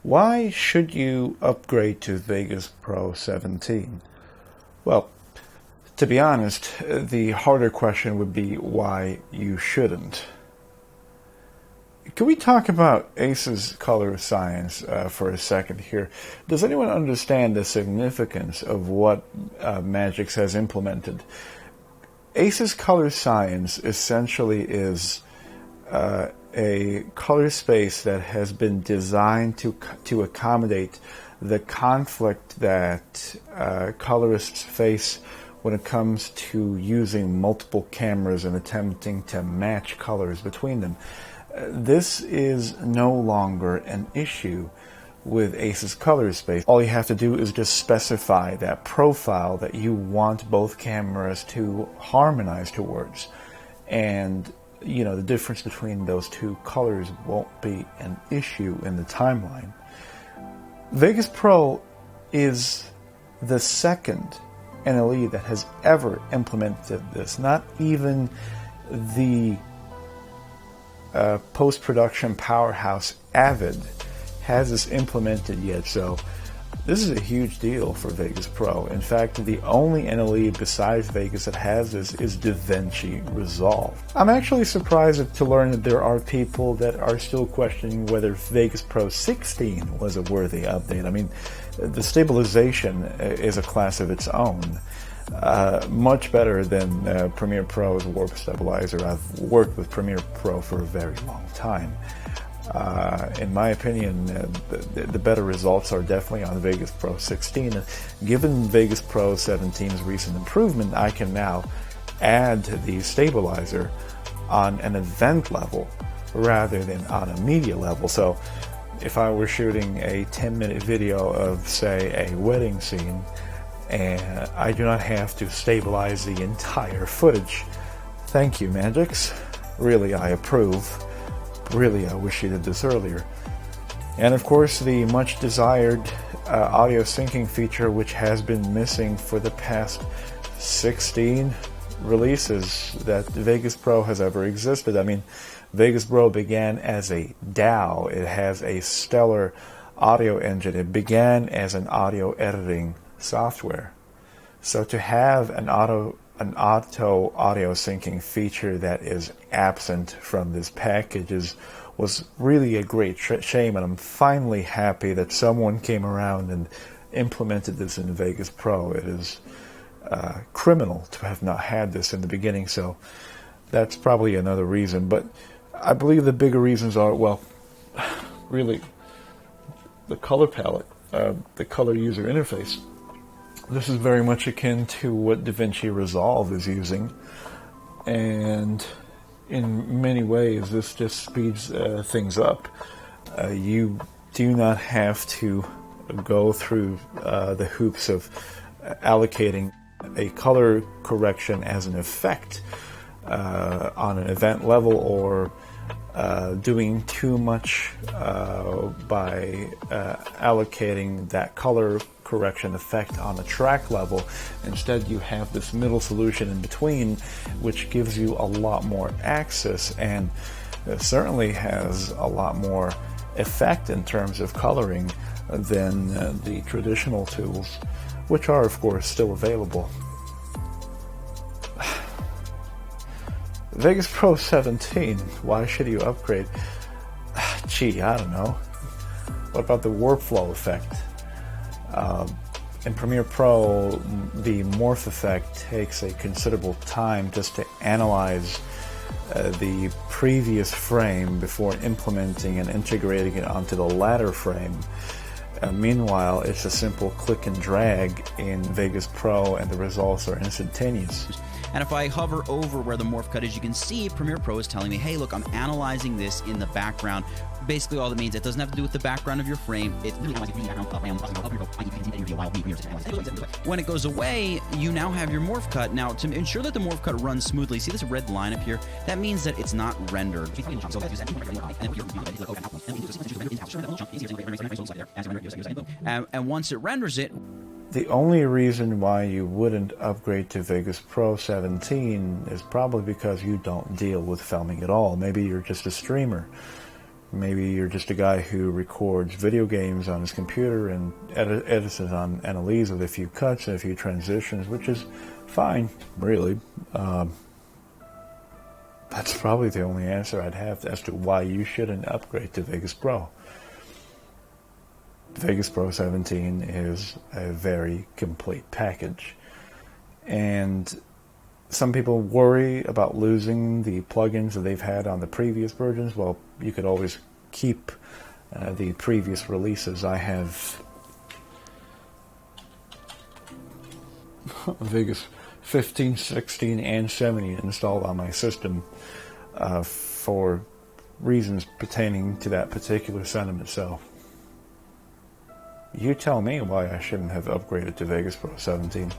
Why should you upgrade to Vegas Pro 17? Well, to be honest, the harder question would be why you shouldn't. Can we talk about Asus Colorscience for a second here? Does anyone understand the significance of what Magix has implemented? Asus Colorscience essentially is a color space that has been designed to accommodate the conflict that colorists face when it comes to using multiple cameras and attempting to match colors between them. This is no longer an issue with Asus Color Space. All you have to do is just specify that profile that you want both cameras to harmonize towards, and the difference between those two colors won't be an issue in the timeline. Vegas Pro is the second NLE that has ever implemented this. Not even the post-production powerhouse Avid has this implemented yet, so this is a huge deal for Vegas Pro. In fact, the only NLE besides Vegas that has this is DaVinci Resolve. I'm actually surprised to learn that there are people that are still questioning whether Vegas Pro 16 was a worthy update. I mean, the Stabilization is a class of its own. Much better than Premiere Pro's Warp Stabilizer. I've worked with Premiere Pro for a very long time. In my opinion, the better results are definitely on Vegas Pro 16. Given Vegas Pro 17's recent improvement, I can now add the stabilizer on an event level rather than on a media level. So if I were shooting a 10-minute video of, say, a wedding scene, and I do not have to stabilize the entire footage. Thank you, Magix. Really, I approve. Really, I wish you did this earlier. And of course, the much desired audio syncing feature, which has been missing for the past 16 releases that Vegas Pro has ever existed. I mean, Vegas Pro began as a DAW. It has a stellar audio engine. It began as an audio editing software. So to have an auto audio syncing feature that is absent from this package was really a great shame, and I'm finally happy that someone came around and implemented this in Vegas Pro. It is criminal to have not had this in the beginning, so that's probably another reason. But I believe the bigger reasons are, well, really the color palette, the color user interface. This is very much akin to what DaVinci Resolve is using, and in many ways this just speeds things up. You do not have to go through the hoops of allocating a color correction as an effect on an event level, or doing too much by allocating that color correction effect on the track level. Instead, you have this middle solution in between, which gives you a lot more access, and certainly has a lot more effect in terms of coloring than the traditional tools, which are of course still available. Vegas Pro 17, why should you upgrade? Gee, I don't know. What about the warp flow effect? In Premiere Pro, the morph effect takes a considerable time just to analyze the previous frame before implementing and integrating it onto the latter frame. Meanwhile, it's a simple click and drag in Vegas Pro, and the results are instantaneous. And if I hover over where the Morph Cut is, you can see Premiere Pro is telling me, hey, look, I'm analyzing this in the background. Basically, all that means, it doesn't have to do with the background of your frame. It's when it goes away, you now have your Morph Cut. Now, to ensure that the Morph Cut runs smoothly, see this red line up here? That means that it's not rendered. And once it renders it, the only reason why you wouldn't upgrade to Vegas Pro 17 is probably because you don't deal with filming at all. Maybe you're just a streamer. Maybe you're just a guy who records video games on his computer and edits it on NLEs with a few cuts and a few transitions, which is fine, really. That's probably the only answer I'd have as to why you shouldn't upgrade to Vegas Pro. Vegas Pro 17 is a very complete package. And some people worry about losing the plugins that they've had on the previous versions. Well, you could always keep the previous releases. I have Vegas 15, 16, and 17 installed on my system for reasons pertaining to that particular sentiment. So you tell me why I shouldn't have upgraded to Vegas Pro 17.